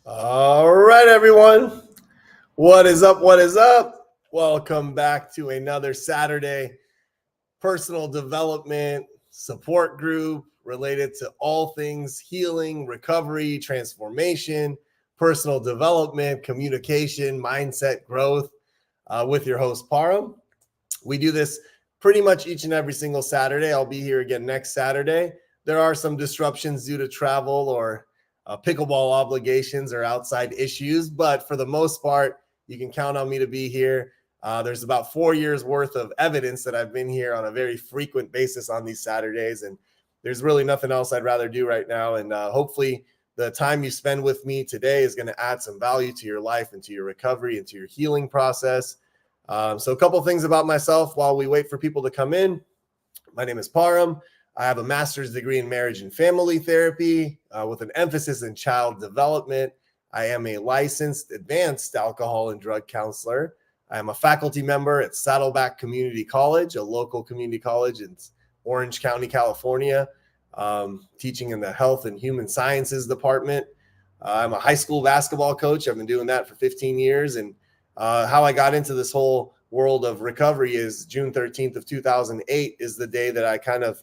All right, everyone. What is up? What is up? Welcome back to another Saturday personal development support group related to all things healing, recovery, transformation, personal development, communication, mindset growth with your host, Param. We do this pretty much each and every single Saturday. I'll be here again next Saturday. There are some disruptions due to travel or pickleball obligations or outside issues, but for the most part, you can count on me to be here. There's about 4 years worth of evidence that I've been here on a very frequent basis on these Saturdays, and there's really nothing else I'd rather do right now. And hopefully the time you spend with me today is going to add some value to your life and to your recovery and to your healing process. So a couple things about myself while we wait for people to come in. My name is Param. I have a master's degree in marriage and family therapy with an emphasis in child development. I am a licensed advanced alcohol and drug counselor. I am a faculty member at Saddleback Community College, a local community college in Orange County, California, teaching in the health and human sciences department. I'm a high school basketball coach. I've been doing that for 15 years. And how I got into this whole world of recovery is June 13th of 2008 is the day that I kind of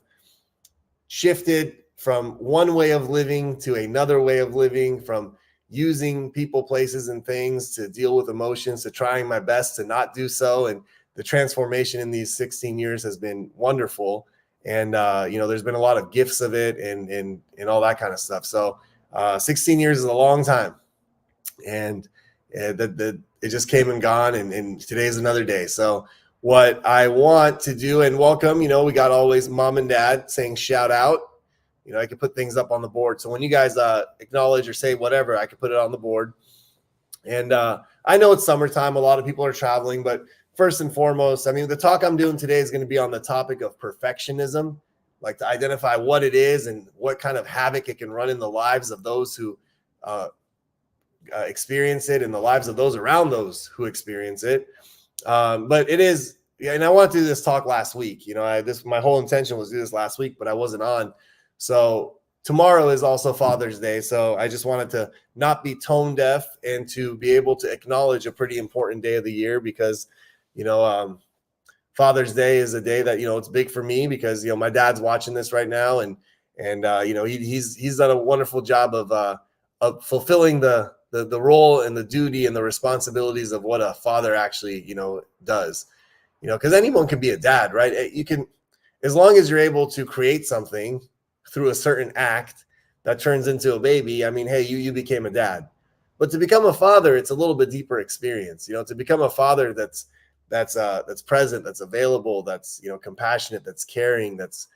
shifted from one way of living to another way of living, from using people, places, and things to deal with emotions to trying my best to not do so. And the transformation in these 16 years has been wonderful. And, there's been a lot of gifts of it and all that kind of stuff. So 16 years is a long time. And it just came and gone, and today's another day. So what I want to do, and welcome, we got always mom and dad saying shout out. I could put things up on the board. So when you guys acknowledge or say whatever, I could put it on the board. And I know it's summertime. A lot of people are traveling, but first and foremost, the talk I'm doing today is going to be on the topic of perfectionism, like to identify what it is and what kind of havoc it can run in the lives of those who experience it in the lives of those around those who experience it. But it is, and I wanted to do this talk last week. My whole intention was to do this last week, but I wasn't on. So tomorrow is also Father's Day. So I just wanted to not be tone deaf and to be able to acknowledge a pretty important day of the year because, Father's Day is a day that, it's big for me because, my dad's watching this right now and he's done a wonderful job of fulfilling the role and the duty and the responsibilities of what a father actually, does, because anyone can be a dad, right? You can, as long as you're able to create something through a certain act that turns into a baby. Hey, you became a dad, but to become a father, it's a little bit deeper experience, to become a father that's present, that's available, that's, compassionate, that's caring, that's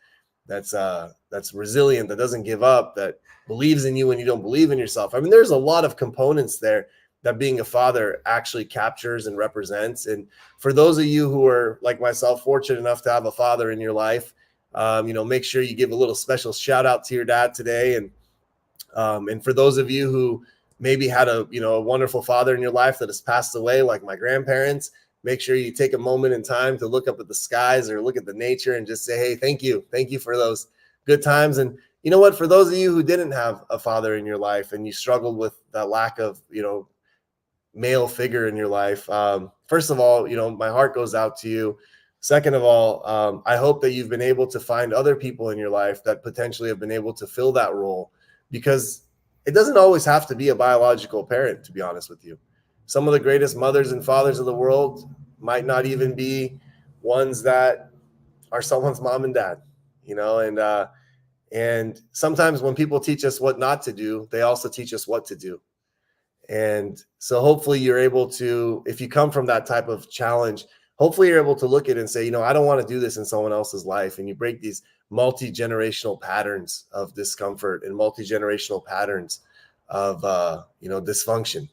resilient, that doesn't give up, that believes in you when you don't believe in yourself. There's a lot of components there that being a father actually captures and represents. And for those of you who are like myself, fortunate enough to have a father in your life, make sure you give a little special shout out to your dad today. And for those of you who maybe had a wonderful father in your life that has passed away, like my grandparents, make sure you take a moment in time to look up at the skies or look at the nature and just say, hey, thank you for those good times. And you know what, for those of you who didn't have a father in your life and you struggled with that lack of, male figure in your life, first of all, my heart goes out to you. Second of all, I hope that you've been able to find other people in your life that potentially have been able to fill that role, because it doesn't always have to be a biological parent, to be honest with you. Some of the greatest mothers and fathers of the world might not even be ones that are someone's mom and dad, and sometimes when people teach us what not to do, they also teach us what to do. And so hopefully you're able to, if you come from that type of challenge, hopefully you're able to look at it and say, I don't want to do this in someone else's life. And you break these multi-generational patterns of discomfort and multi-generational patterns of, dysfunction.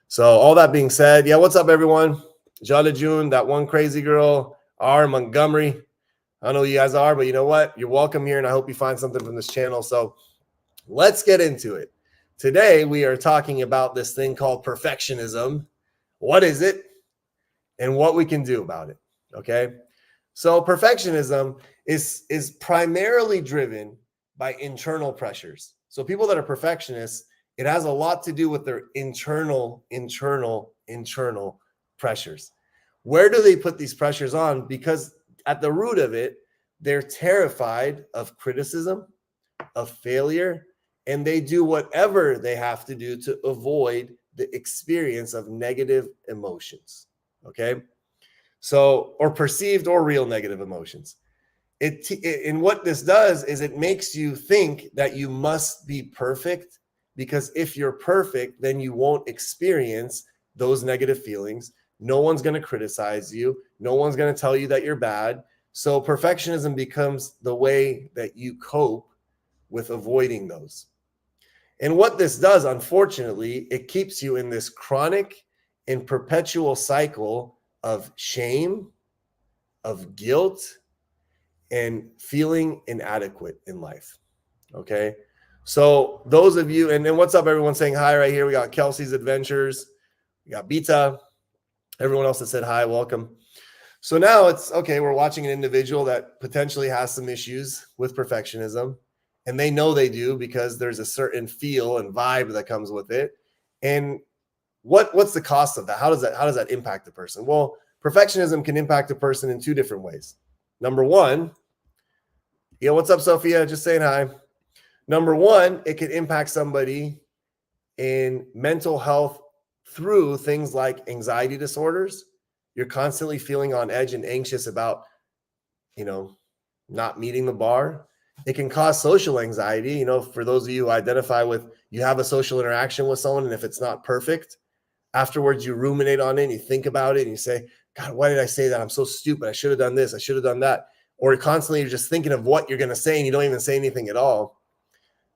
So all that being said, what's up, everyone? Jada June, that one crazy girl, R. Montgomery. I don't know who you guys are, but you know what? You're welcome here, and I hope you find something from this channel. So let's get into it. Today, we are talking about this thing called perfectionism. What is it? And what we can do about it, okay? So perfectionism is primarily driven by internal pressures. So people that are perfectionists, It has a lot to do with their internal pressures. Where do they put these pressures on? Because at the root of it, they're terrified of criticism, of failure, and they do whatever they have to do to avoid the experience of negative emotions. Okay. So, or perceived or real negative emotions. And what this does is it makes you think that you must be perfect, because if you're perfect, then you won't experience those negative feelings. No one's going to criticize you. No one's going to tell you that you're bad. So perfectionism becomes the way that you cope with avoiding those. And what this does, unfortunately, it keeps you in this chronic and perpetual cycle of shame, of guilt, and feeling inadequate in life. Okay. So those of you, and what's up, everyone saying hi right here. We got Kelsey's Adventures. We got Beta. Everyone else that said hi, welcome. So now it's okay. We're watching an individual that potentially has some issues with perfectionism, and they know they do because there's a certain feel and vibe that comes with it. And what's the cost of that? How does that impact the person? Well, perfectionism can impact a person in two different ways. Number one, what's up, Sophia? Just saying hi. Number one, it can impact somebody in mental health through things like anxiety disorders. You're constantly feeling on edge and anxious about, not meeting the bar. It can cause social anxiety. For those of you who identify with, you have a social interaction with someone, and if it's not perfect, afterwards you ruminate on it and you think about it and you say, God, why did I say that? I'm so stupid. I should have done this. I should have done that. Or constantly you're just thinking of what you're going to say and you don't even say anything at all.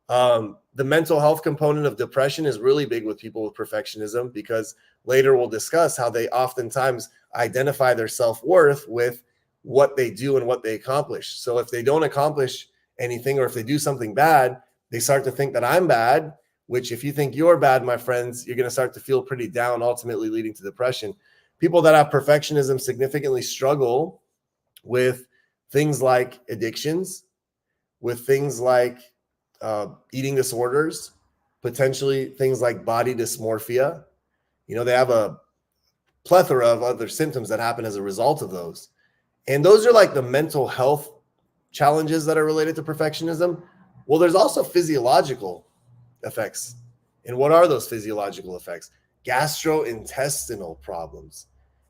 The mental health component of depression is really big with people with perfectionism, because later we'll discuss how they oftentimes identify their self-worth with what they do and what they accomplish. So if they don't accomplish anything, or if they do something bad, they start to think that I'm bad, which if you think you're bad, my friends, you're going to start to feel pretty down, ultimately leading to depression. People that have perfectionism significantly struggle with things like addictions, with things like eating disorders, potentially things like body dysmorphia. They have a plethora of other symptoms that happen as a result of those. And those are like the mental health challenges that are related to perfectionism. Well, there's also physiological effects. And what are those physiological effects? Gastrointestinal problems.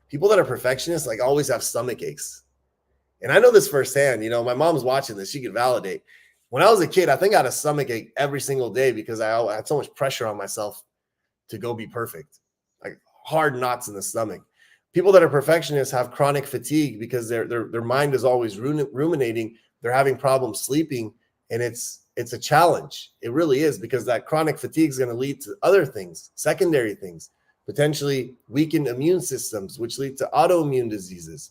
People that are perfectionists always have stomach aches. And I know this firsthand. My mom's watching this. She can validate. When I was a kid, I think I had a stomach ache every single day because I had so much pressure on myself to go be perfect, like hard knots in the stomach. People that are perfectionists have chronic fatigue because their mind is always ruminating. They're having problems sleeping, and it's a challenge. It really is, because that chronic fatigue is going to lead to other things, secondary things, potentially weakened immune systems, which lead to autoimmune diseases.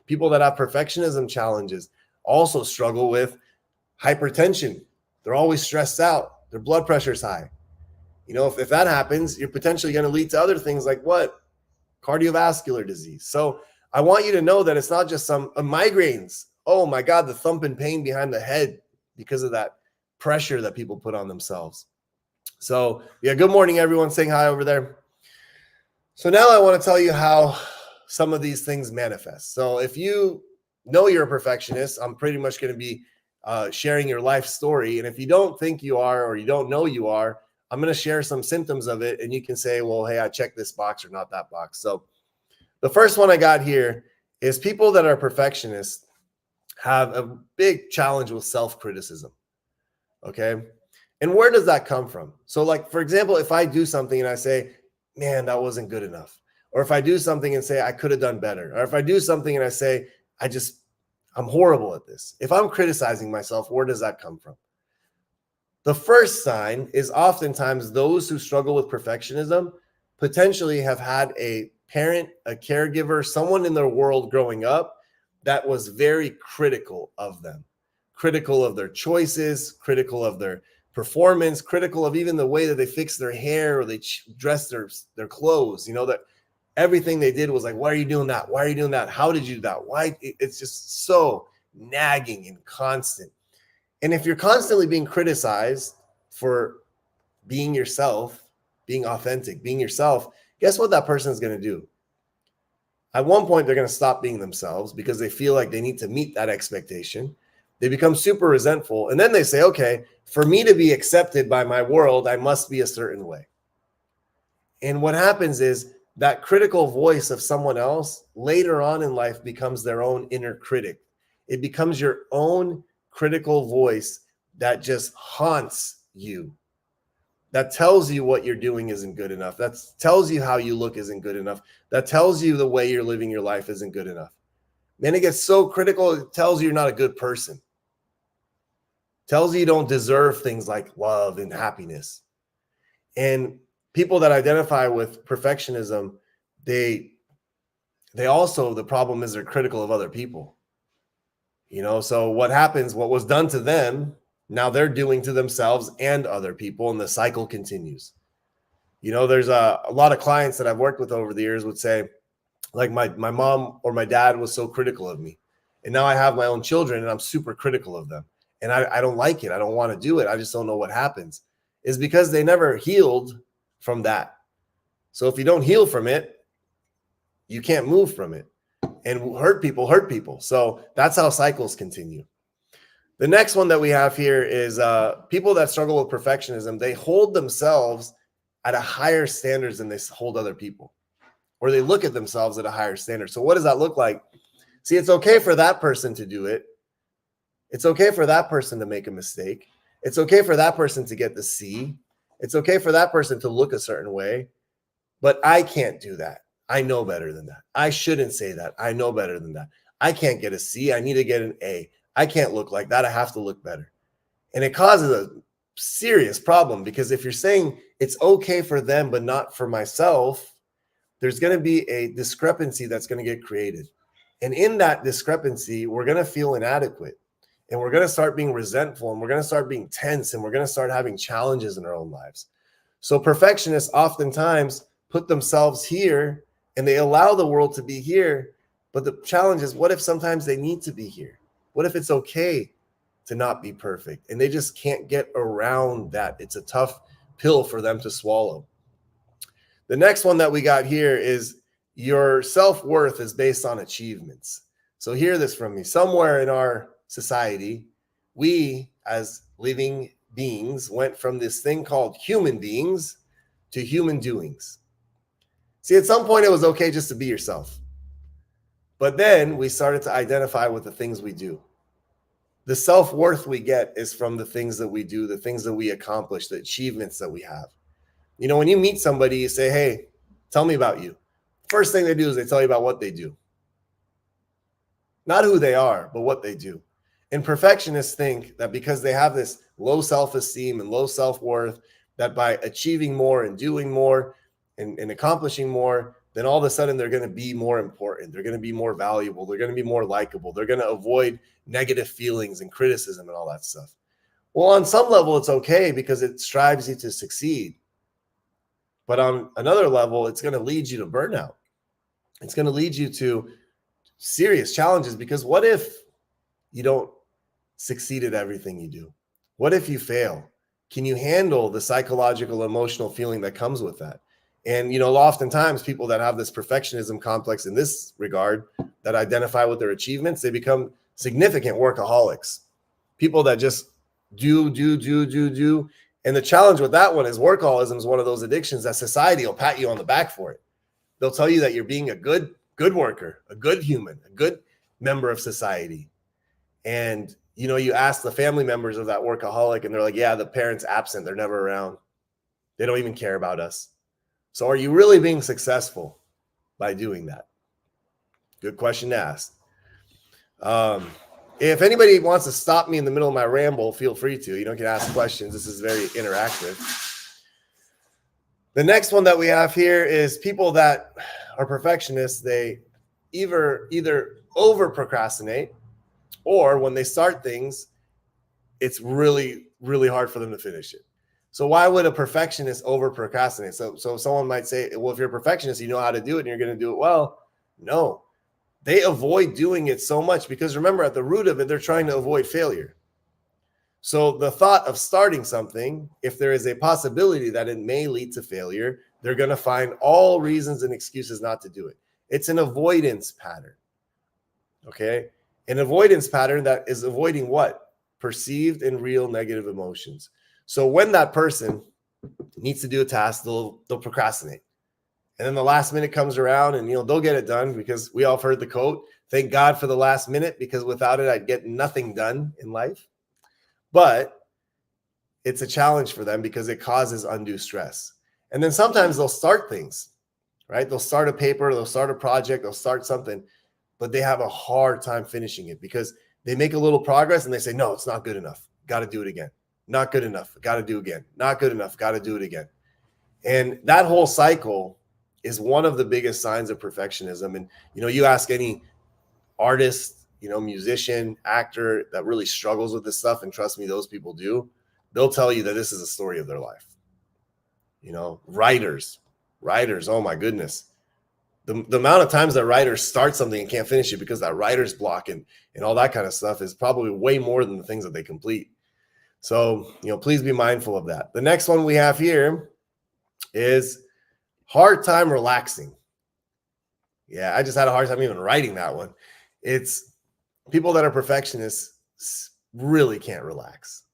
People that have perfectionism challenges also struggle with hypertension. They're always stressed out. Their blood pressure is high. If that happens, you're potentially going to lead to other things like what? Cardiovascular disease. So I want you to know that it's not just some migraines. Oh my God, the thumping pain behind the head because of that pressure that people put on themselves. So yeah, good morning, everyone saying hi over there. So now I want to tell you how some of these things manifest. So if you know you're a perfectionist, I'm pretty much going to be sharing your life story. And if you don't think you are, or you don't know you are, I'm going to share some symptoms of it. And you can say, well, hey, I checked this box or not that box. So the first one I got here is people that are perfectionists have a big challenge with self-criticism. Okay. And where does that come from? So for example, if I do something and I say, man, that wasn't good enough. Or if I do something and say, I could have done better. Or if I do something and I say, I'm horrible at this. If I'm criticizing myself, where does that come from? The first sign is oftentimes those who struggle with perfectionism potentially have had a parent, a caregiver, someone in their world growing up that was very critical of them, critical of their choices, critical of their performance, critical of even the way that they fix their hair or they dress their clothes. That everything they did was like, why are you doing that? Why are you doing that? How did you do that? Why? It's just so nagging and constant. And if you're constantly being criticized for being yourself, being authentic, being yourself, guess what that person is going to do? At one point, they're going to stop being themselves because they feel like they need to meet that expectation. They become super resentful. And then they say, okay, for me to be accepted by my world, I must be a certain way. And what happens is that critical voice of someone else later on in life becomes their own inner critic. It becomes your own critical voice that just haunts you, that tells you what you're doing isn't good enough, that tells you how you look isn't good enough, that tells you the way you're living your life isn't good enough. Then it gets so critical, it tells you you're not a good person, tells you you don't deserve things like love and happiness. And people that identify with perfectionism, they also, the problem is they're critical of other people. So what happens, what was done to them, now they're doing to themselves and other people, and the cycle continues. There's a lot of clients that I've worked with over the years would say, like, my mom or my dad was so critical of me, and now I have my own children and I'm super critical of them, and I don't like it. I don't want to do it. I just don't know what happens. Is because they never healed from that. So if you don't heal from it, you can't move from it. And hurt people. So that's how cycles continue. The next one that we have here is people that struggle with perfectionism. They hold themselves at a higher standards than they hold other people, or they look at themselves at a higher standard. So what does that look like? See, it's okay for that person to do it. It's okay for that person to make a mistake. It's okay for that person to get the C. It's okay for that person to look a certain way, but I can't do that. I know better than that. I shouldn't say that. I know better than that. I can't get a C. I need to get an A. I can't look like that. I have to look better. And it causes a serious problem, because if you're saying it's okay for them, but not for myself, there's going to be a discrepancy that's going to get created. And in that discrepancy, we're going to feel inadequate, and we're going to start being resentful, and we're going to start being tense, and we're going to start having challenges in our own lives. So perfectionists oftentimes put themselves here, and they allow the world to be here. But the challenge is, what if sometimes they need to be here? What if it's okay to not be perfect? And they just can't get around that. It's a tough pill for them to swallow. The next one that we got here is your self-worth is based on achievements. So hear this from me. Somewhere in our society, we as living beings went from this thing called human beings to human doings. See, at some point it was okay just to be yourself. But then we started to identify with the things we do. The self-worth we get is from the things that we do, the things that we accomplish, the achievements that we have. When you meet somebody, you say, hey, tell me about you. First thing they do is they tell you about what they do. Not who they are, but what they do. And perfectionists think that because they have this low self-esteem and low self-worth, that by achieving more and doing more and accomplishing more, then all of a sudden they're going to be more important. They're going to be more valuable. They're going to be more likable. They're going to avoid negative feelings and criticism and all that stuff. Well, on some level, it's okay because it strives you to succeed. But on another level, it's going to lead you to burnout. It's going to lead you to serious challenges, because what if you don't succeed at everything you do? What if you fail? Can you handle the psychological, emotional feeling that comes with that? And, oftentimes people that have this perfectionism complex in this regard, that identify with their achievements, they become significant workaholics. People that just do. And the challenge with that one is workaholism is one of those addictions that society will pat you on the back for it. They'll tell you that you're being a good worker, a good human, a good member of society. And, you ask the family members of that workaholic, and they're like, yeah, the parent's absent. They're never around. They don't even care about us. So are you really being successful by doing that? Good question to ask. If anybody wants to stop me in the middle of my ramble, feel free to. You can ask questions. This is very interactive. The next one that we have here is people that are perfectionists. They either over procrastinate, or when they start things, it's really, really hard for them to finish it. So why would a perfectionist over procrastinate? So someone might say, well, if you're a perfectionist, you know how to do it and you're going to do it well. No, they avoid doing it so much because remember, at the root of it, they're trying to avoid failure. So the thought of starting something, if there is a possibility that it may lead to failure, they're going to find all reasons and excuses not to do it. It's an avoidance pattern. Okay. An avoidance pattern that is avoiding what? Perceived and real negative emotions. So when that person needs to do a task, they'll procrastinate. And then the last minute comes around and, they'll get it done, because we all have heard the quote, thank God for the last minute, because without it, I'd get nothing done in life. But it's a challenge for them because it causes undue stress. And then sometimes they'll start things, right? They'll start a paper, they'll start a project, they'll start something, but they have a hard time finishing it because they make a little progress and they say, no, it's not good enough. Got to do it again. Not good enough. Got to do it again. Not good enough. Got to do it again. And that whole cycle is one of the biggest signs of perfectionism. And, you ask any artist, musician, actor that really struggles with this stuff, and trust me, those people do, they'll tell you that this is a story of their life. Writers, oh my goodness. The amount of times that writers start something and can't finish it because that writer's block and all that kind of stuff is probably way more than the things that they complete. So, please be mindful of that. The next one we have here is hard time relaxing. Yeah, I just had a hard time even writing that one. It's people that are perfectionists really can't relax.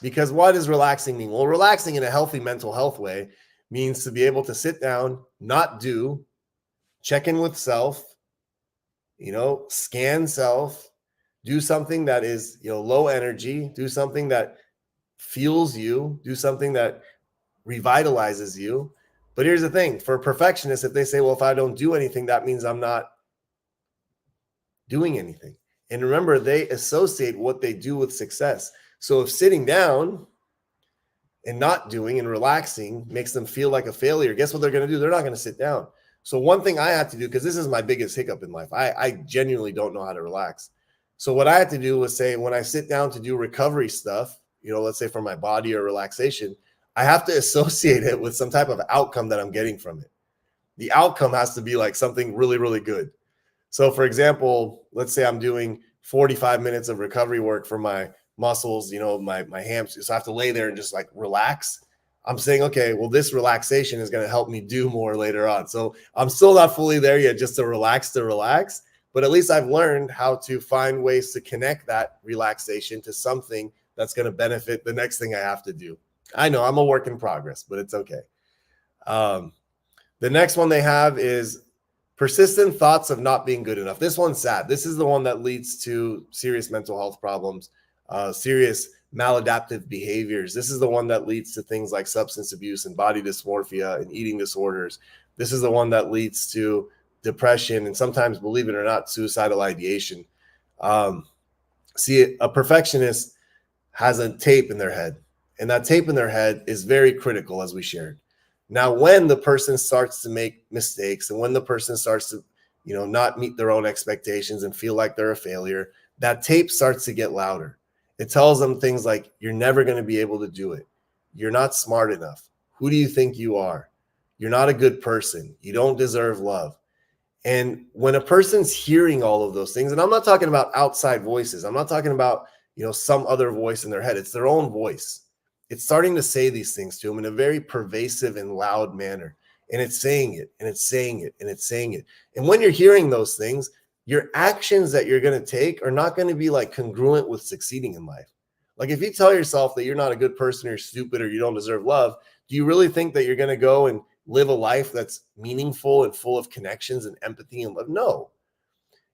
Because what does relaxing mean? Well, relaxing in a healthy mental health way means to be able to sit down, not do, check in with self, scan self, do something that is, low energy, do something that fuels you, do something that revitalizes you. But here's the thing, for perfectionists, if they say, well, if I don't do anything, that means I'm not doing anything. And remember, they associate what they do with success. So if sitting down and not doing and relaxing makes them feel like a failure, guess what they're going to do? They're not going to sit down. So one thing I had to do, because this is my biggest hiccup in life, I genuinely don't know how to relax. So what I had to do was say, when I sit down to do recovery stuff, let's say for my body or relaxation, I have to associate it with some type of outcome that I'm getting from it. The outcome has to be like something really, really good. So for example, let's say I'm doing 45 minutes of recovery work for my muscles, my hamstrings. So I have to lay there and just like relax. I'm saying, okay, well, this relaxation is going to help me do more later on. So I'm still not fully there yet, just to relax, but at least I've learned how to find ways to connect that relaxation to something that's going to benefit the next thing I have to do. I know I'm a work in progress, but it's okay. The next one they have is persistent thoughts of not being good enough. This one's sad. This is the one that leads to serious mental health problems, serious maladaptive behaviors. This is the one that leads to things like substance abuse and body dysmorphia and eating disorders. This is the one that leads to depression and sometimes, believe it or not, suicidal ideation. See, a perfectionist has a tape in their head, and that tape in their head is very critical, as we shared. Now, when the person starts to make mistakes and when the person starts to, not meet their own expectations and feel like they're a failure, that tape starts to get louder. It tells them things like, you're never going to be able to do it. You're not smart enough. Who do you think you are? You're not a good person. You don't deserve love. And when a person's hearing all of those things, and I'm not talking about outside voices, I'm not talking about, some other voice in their head. It's their own voice. It's starting to say these things to them in a very pervasive and loud manner. And it's saying it, and it's saying it, and it's saying it. And when you're hearing those things, your actions that you're going to take are not going to be like congruent with succeeding in life. Like if you tell yourself that you're not a good person, or you're stupid, or you don't deserve love, do you really think that you're going to go and live a life that's meaningful and full of connections and empathy and love? No.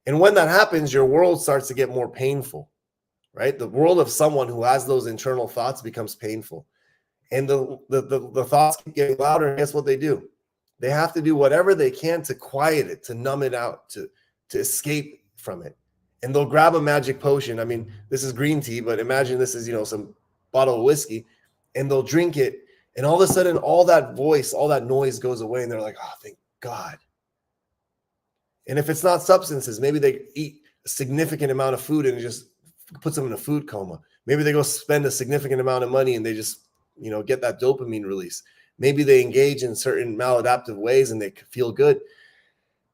And when that happens, your world starts to get more painful, right? The world of someone who has those internal thoughts becomes painful. And the thoughts keep getting louder. And guess what they do? They have to do whatever they can to quiet it, to numb it out, to escape from it. And they'll grab a magic potion. I mean, this is green tea, but imagine this is, some bottle of whiskey, and they'll drink it. And all of a sudden, all that voice, all that noise goes away. And they're like, oh, thank God. And if it's not substances, maybe they eat a significant amount of food and it just puts them in a food coma. Maybe they go spend a significant amount of money and they just, get that dopamine release. Maybe they engage in certain maladaptive ways and they feel good,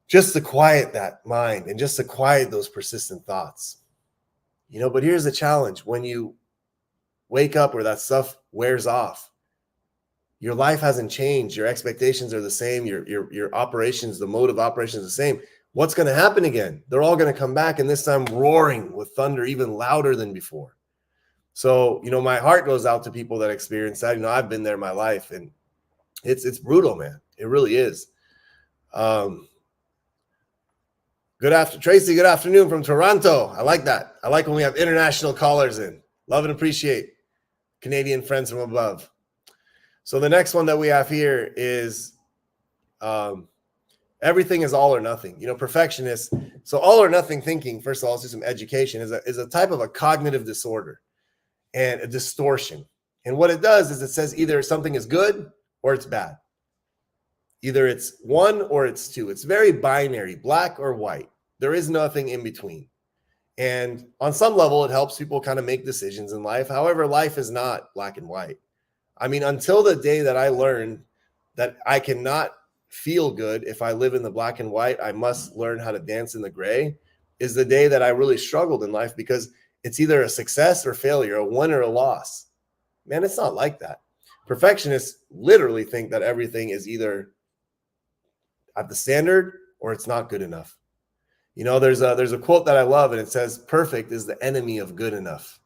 just to quiet that mind and just to quiet those persistent thoughts. But here's the challenge. When you wake up or that stuff wears off. Your life hasn't changed. Your expectations are the same. Your operations, the mode of operation is the same. What's going to happen again? They're all going to come back, and this time roaring with thunder, even louder than before. So, my heart goes out to people that experience that. I've been there in my life, and it's brutal, man. It really is. Tracy, good afternoon from Toronto. I like that. I like when we have international callers in. Love and appreciate Canadian friends from above. So the next one that we have here is everything is all or nothing. Perfectionists. So all or nothing thinking, first of all, let's do some education, is a type of a cognitive disorder and a distortion. And what it does is it says either something is good or it's bad. Either it's one or it's two. It's very binary, black or white. There is nothing in between. And on some level, it helps people kind of make decisions in life. However, life is not black and white. Until the day that I learned that I cannot feel good if I live in the black and white, I must learn how to dance in the gray, is the day that I really struggled in life, because it's either a success or failure, a win or a loss. Man, it's not like that. Perfectionists literally think that everything is either at the standard or it's not good enough. There's a quote that I love, and it says, perfect is the enemy of good enough.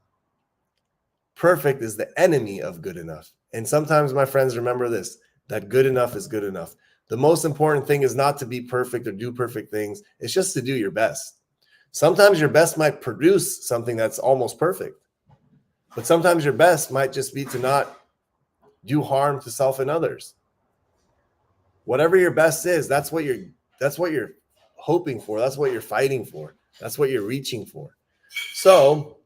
Perfect is the enemy of good enough. And sometimes, my friends, remember this, that good enough is good enough. The most important thing is not to be perfect or do perfect things. It's just to do your best. Sometimes your best might produce something that's almost perfect. But sometimes your best might just be to not do harm to self and others. Whatever your best is, that's what you're hoping for. That's what you're fighting for. That's what you're reaching for. So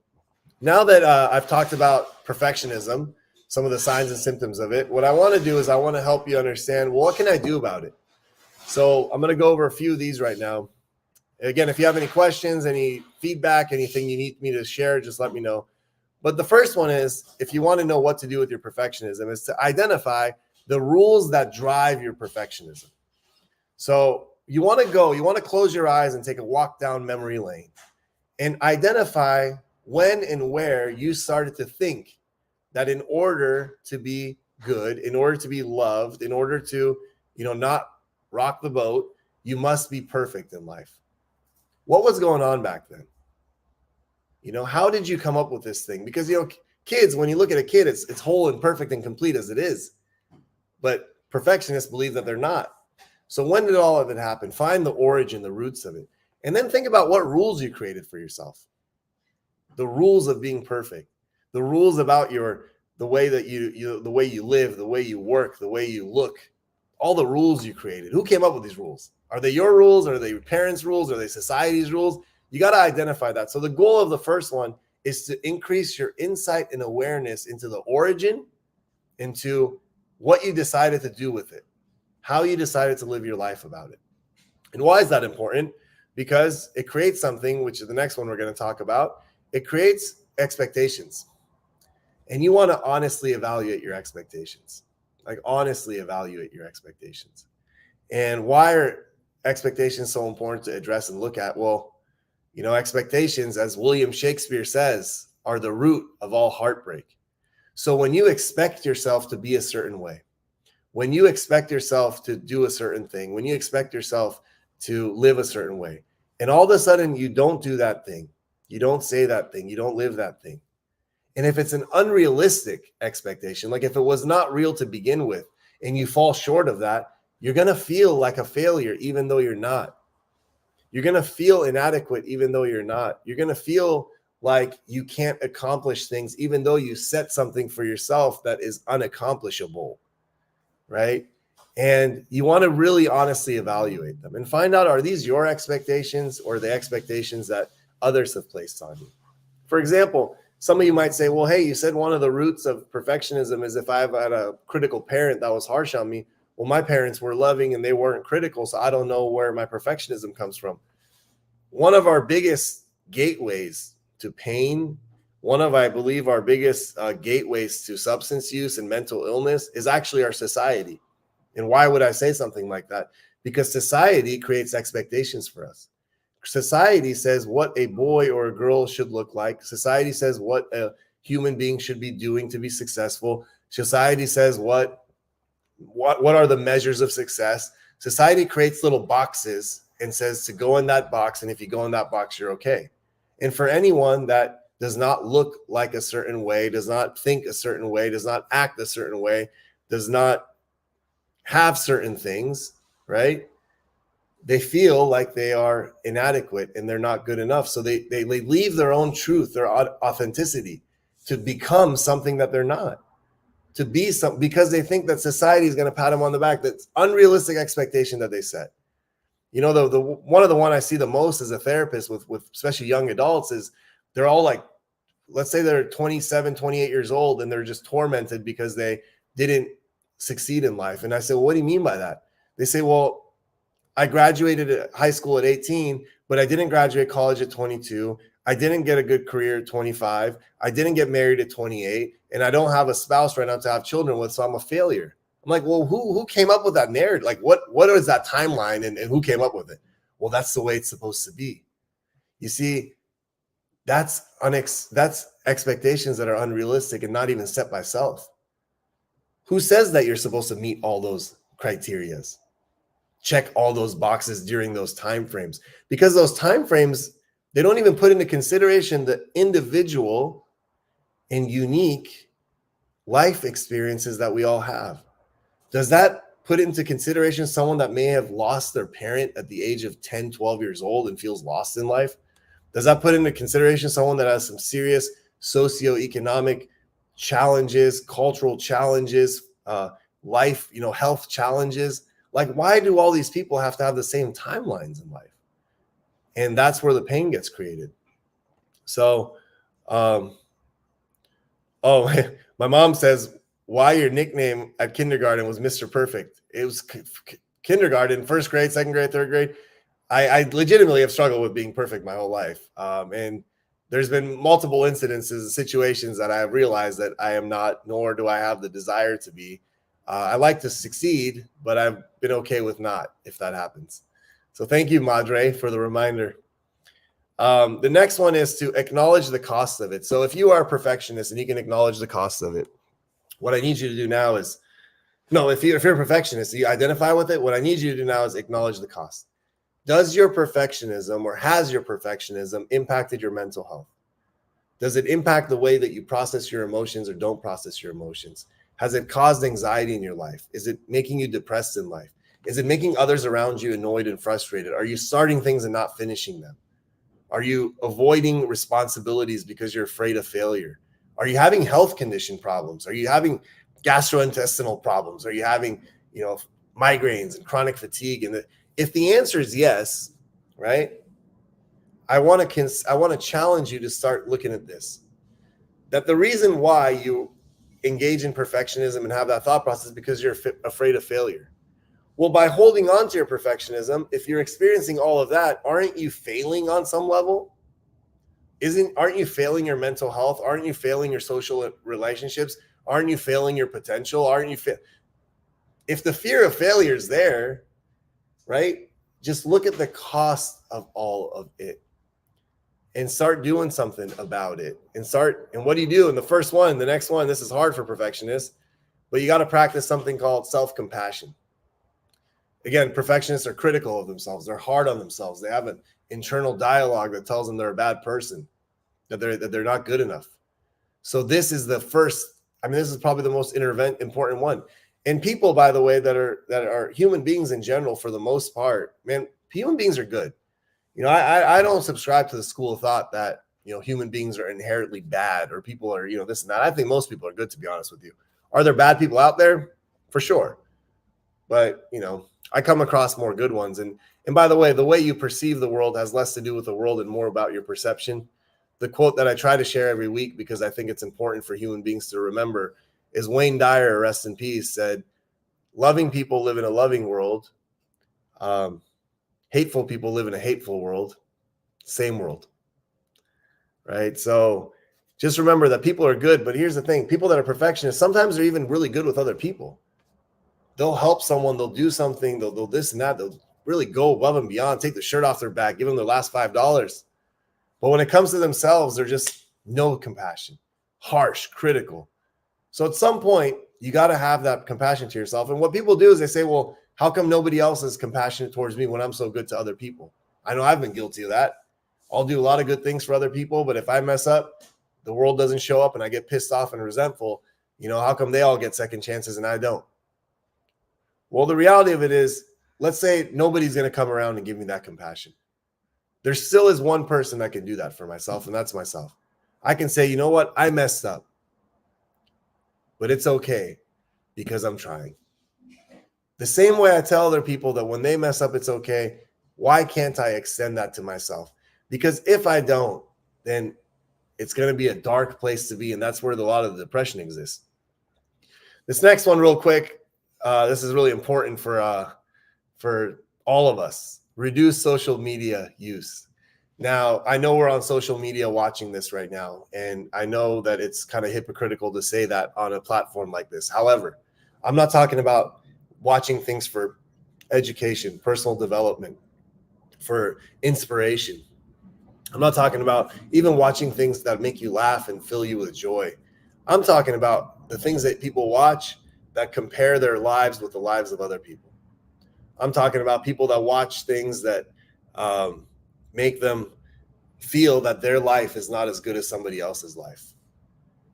now that I've talked about perfectionism, some of the signs and symptoms of it, what I want to do is I want to help you understand, well, what can I do about it? So I'm going to go over a few of these right now. Again, if you have any questions, any feedback, anything you need me to share, just let me know. But the first one is, if you want to know what to do with your perfectionism, is to identify the rules that drive your perfectionism. So you want to close your eyes and take a walk down memory lane and identify when and where you started to think that in order to be good, in order to be loved, in order to, not rock the boat, you must be perfect in life. What was going on back then? How did you come up with this thing? Because, kids, when you look at a kid, it's whole and perfect and complete as it is. But perfectionists believe that they're not. So when did all of it happen? Find the origin, the roots of it. And then think about what rules you created for yourself. The rules of being perfect. The rules about the way that the way you live, the way you work, the way you look. All the rules you created. Who came up with these rules? Are they your rules? Are they your parents' rules? Are they society's rules? You got to identify that. So the goal of the first one is to increase your insight and awareness into the origin, into what you decided to do with it, how you decided to live your life about it. And why is that important? Because it creates something, which is the next one we're going to talk about. It creates expectations. And you want to honestly evaluate your expectations. Like, honestly evaluate your expectations. And why are expectations so important to address and look at? Well, expectations, as William Shakespeare says, are the root of all heartbreak. So when you expect yourself to be a certain way, when you expect yourself to do a certain thing, when you expect yourself to live a certain way, and all of a sudden you don't do that thing, you don't say that thing, you don't live that thing. And if it's an unrealistic expectation, like if it was not real to begin with, and you fall short of that, you're going to feel like a failure, even though you're not. You're going to feel inadequate, even though you're not. You're going to feel like you can't accomplish things, even though you set something for yourself that is unaccomplishable, right? And you want to really honestly evaluate them and find out, are these your expectations or the expectations that others have placed on you? For example, some of you might say, well, hey, you said one of the roots of perfectionism is if I've had a critical parent that was harsh on me. Well, my parents were loving and they weren't critical, so I don't know where my perfectionism comes from. One of our biggest gateways to pain, one of, I believe, our biggest gateways to substance use and mental illness is actually our society. And why would I say something like that? Because society creates expectations for us. Society says what a boy or a girl should look like. Society says what a human beings should be doing to be successful. Society says what are the measures of success. Society creates little boxes and says to go in that box, and if you go in that box, you're okay. And for anyone that does not look like a certain way, does not think a certain way, does not act a certain way, does not have certain things, right? They feel like they are inadequate and they're not good enough. So they leave their own truth, their authenticity, to become something that they're not, to be something, because they think that society is going to pat them on the back. That's unrealistic expectation that they set. You know, the one I see the most as a therapist with especially young adults is they're all like, let's say they're 27, 28 years old and they're just tormented because they didn't succeed in life. And I say, well, what do you mean by that? They say, well, I graduated high school at 18, but I didn't graduate college at 22. I didn't get a good career at 25. I didn't get married at 28. And I don't have a spouse right now to have children with, so I'm a failure. I'm like, well, who came up with that narrative? Like, what is that timeline and who came up with it? Well, that's the way it's supposed to be. You see, that's expectations that are unrealistic and not even set by self. Who says that you're supposed to meet all those criterias? Check all those boxes during those time frames, because those time frames, they don't even put into consideration the individual and unique life experiences that we all have. Does that put into consideration someone that may have lost their parent at the age of 10, 12 years old and feels lost in life? Does that put into consideration someone that has some serious socioeconomic challenges, cultural challenges, life, health challenges? Like, why do all these people have to have the same timelines in life? And that's where the pain gets created. So, my mom says, why your nickname at kindergarten was Mr. Perfect. It was kindergarten, first grade, second grade, third grade. I legitimately have struggled with being perfect my whole life. And there's been multiple incidences and situations that I have realized that I am not, nor do I have the desire to be. I like to succeed, but I've been okay with not, if that happens. So thank you, Madre, for the reminder. The next one is to acknowledge the cost of it. So if you are a perfectionist and you can acknowledge the cost of it, what I need you to do now is, if you're a perfectionist, you identify with it. What I need you to do now is acknowledge the cost. Does your perfectionism, or has your perfectionism, impacted your mental health? Does it impact the way that you process your emotions or don't process your emotions? Has it caused anxiety in your life? Is it making you depressed in life? Is it making others around you annoyed and frustrated? Are you starting things and not finishing them? Are you avoiding responsibilities because you're afraid of failure? Are you having health condition problems? Are you having gastrointestinal problems? Are you having, migraines and chronic fatigue? And if the answer is yes, right, I want to challenge you to start looking at this. That the reason why you engage in perfectionism and have that thought process is because you're afraid of failure. Well, by holding on to your perfectionism, if you're experiencing all of that, aren't you failing on some level? Aren't you failing your mental health? Aren't you failing your social relationships? Aren't you failing your potential? If the fear of failure is there, right? Just look at the cost of all of it and start doing something about it. And what do you do? In the first one, the next one, this is hard for perfectionists, but you got to practice something called self-compassion. Again, perfectionists are critical of themselves. They're hard on themselves. They have an internal dialogue that tells them they're a bad person, that they're not good enough. So this is the first. This is probably the most important one. And people, by the way, that are human beings in general, for the most part, man, human beings are good. I don't subscribe to the school of thought that human beings are inherently bad, or people are this and that. I think most people are good, to be honest with you. Are there bad people out there? For sure. But I come across more good ones. And by the way you perceive the world has less to do with the world and more about your perception. The quote that I try to share every week, because I think it's important for human beings to remember, is Wayne Dyer, rest in peace, said, loving people live in a loving world. Hateful people live in a hateful world. Same world. Right? So just remember that people are good. But here's the thing. People that are perfectionists, sometimes they're even really good with other people. They'll help someone. They'll do something. They'll this and that. They'll really go above and beyond, take the shirt off their back, give them their last $5. But when it comes to themselves, they're just no compassion, harsh, critical. So at some point, you got to have that compassion to yourself. And what people do is they say, well, how come nobody else is compassionate towards me when I'm so good to other people? I know I've been guilty of that. I'll do a lot of good things for other people, but if I mess up, the world doesn't show up and I get pissed off and resentful, how come they all get second chances and I don't? Well, the reality of it is, let's say nobody's going to come around and give me that compassion. There still is one person that can do that for myself, and that's myself. I can say, you know what? I messed up, but it's okay because I'm trying. The same way I tell other people that when they mess up, it's okay. Why can't I extend that to myself? Because if I don't, then it's going to be a dark place to be. And that's where a lot of the depression exists. This next one real quick. This is really important for all of us. Reduce social media use. Now, I know we're on social media watching this right now, and I know that it's kind of hypocritical to say that on a platform like this. However, I'm not talking about watching things for education, personal development, for inspiration. I'm not talking about even watching things that make you laugh and fill you with joy. I'm talking about the things that people watch that compare their lives with the lives of other people. I'm talking about people that watch things that make them feel that their life is not as good as somebody else's life.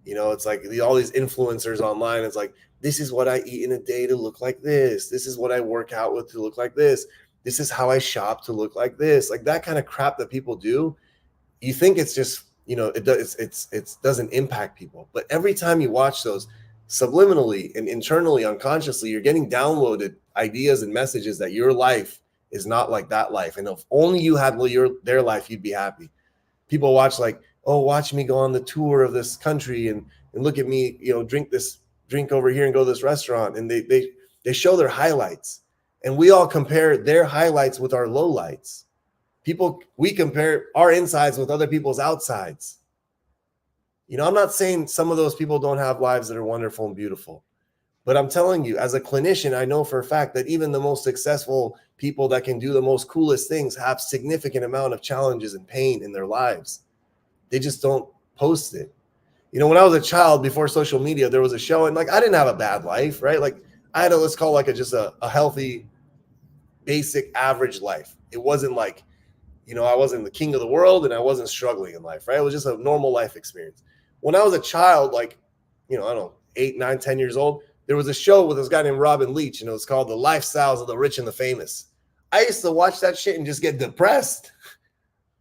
It's like all these influencers online. It's like, this is what I eat in a day to look like this. This is what I work out with to look like this. This is how I shop to look like this. Like that kind of crap that people do. You think it's just, it doesn't impact people. But every time you watch those, subliminally and internally, unconsciously, you're getting downloaded ideas and messages that your life is not like that life. And if only you had their life, you'd be happy. People watch like, oh, watch me go on the tour of this country and look at me, drink this drink over here and go to this restaurant. And they show their highlights. And we all compare their highlights with our lowlights. We compare our insides with other people's outsides. I'm not saying some of those people don't have lives that are wonderful and beautiful, but I'm telling you, as a clinician, I know for a fact that even the most successful people that can do the most coolest things have significant amount of challenges and pain in their lives. They just don't post it. When I was a child before social media, there was a show and I didn't have a bad life, right? Like I had let's call just a healthy, basic, average life. It wasn't like, I wasn't the king of the world and I wasn't struggling in life, right? It was just a normal life experience. When I was a child, I don't know, 8, 9, 10 years old, there was a show with this guy named Robin Leach, and it was called The Lifestyles of the Rich and the Famous. I used to watch that shit and just get depressed.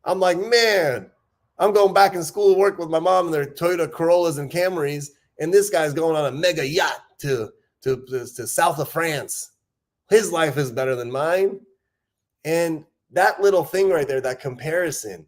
I'm like, man, I'm going back in school to work with my mom in their Toyota Corollas and Camrys, and this guy's going on a mega yacht to south of France. His life is better than mine. And that little thing right there, that comparison,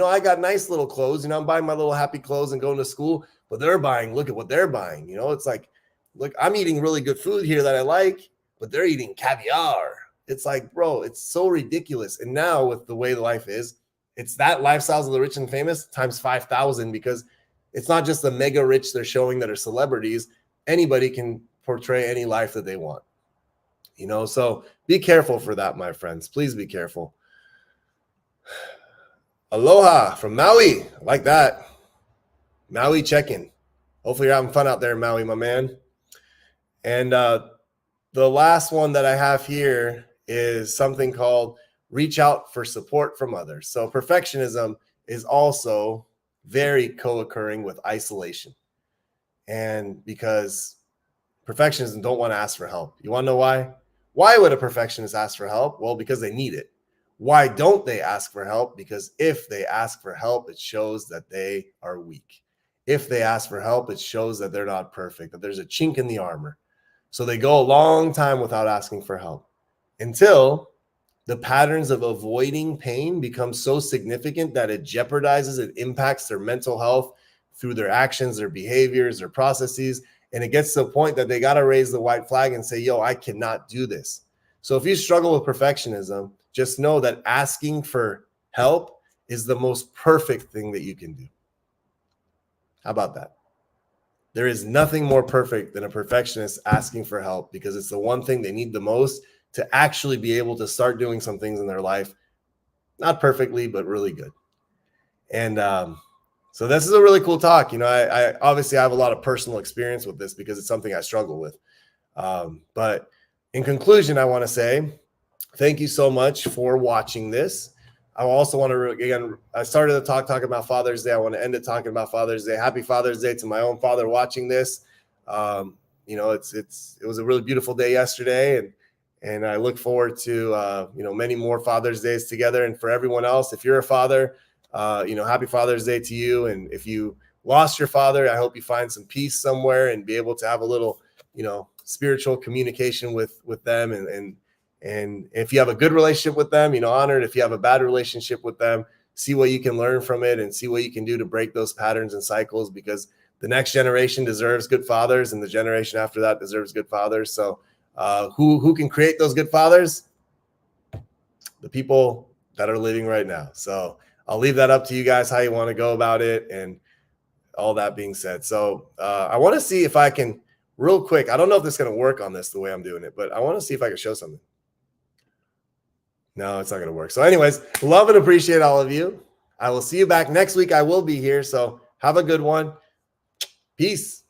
I got nice little clothes, I'm buying my little happy clothes and going to school, but look at what they're buying. It's like, look, I'm eating really good food here that I like, but they're eating caviar. It's like, bro, it's so ridiculous. And now with the way the life is, it's that lifestyles of the rich and famous times 5,000, because it's not just the mega rich they're showing that are celebrities. Anybody can portray any life that they want, so be careful for that, my friends. Please be careful. Aloha from Maui. I like that. Maui check-in. Hopefully you're having fun out there in Maui, my man. And the last one that I have here is something called reach out for support from others. So perfectionism is also very co-occurring with isolation. And because perfectionists don't want to ask for help. You want to know why? Why would a perfectionist ask for help? Well, because they need it. Why don't they ask for help? Because if they ask for help, it shows that they are weak. If they ask for help, it shows that they're not perfect, that there's a chink in the armor. So they go a long time without asking for help until the patterns of avoiding pain become so significant that it jeopardizes, it impacts their mental health through their actions, their behaviors, their processes. And it gets to a point that they got to raise the white flag and say, yo, I cannot do this. So if you struggle with perfectionism, just know that asking for help is the most perfect thing that you can do. How about that? There is nothing more perfect than a perfectionist asking for help, because it's the one thing they need the most to actually be able to start doing some things in their life. Not perfectly, but really good. And So this is a really cool talk. You know, I obviously have a lot of personal experience with this because it's something I struggle with. But in conclusion, I want to say thank you so much for watching this. I also want to, again, I started the talk talking about Father's Day. I want to end it talking about Father's Day. Happy Father's Day to my own father watching this. You know, it was a really beautiful day yesterday, and I look forward to you know, many more Father's Days together. And for everyone else, if you're a father, you know, happy Father's Day to you. And if you lost your father, I hope you find some peace somewhere and be able to have a little, you know, spiritual communication with them. And if you have a good relationship with them, you know, honor it. If you have a bad relationship with them, see what you can learn from it and see what you can do to break those patterns and cycles, because the next generation deserves good fathers and the generation after that deserves good fathers. So who can create those good fathers? The people that are living right now. So I'll leave that up to you guys, how you want to go about it. And all that being said, so I want to see if I can real quick. I don't know if this is going to work on this the way I'm doing it, but I want to see if I can show something. No, it's not going to work. So anyways, love and appreciate all of you. I will see you back next week. I will be here. So have a good one. Peace.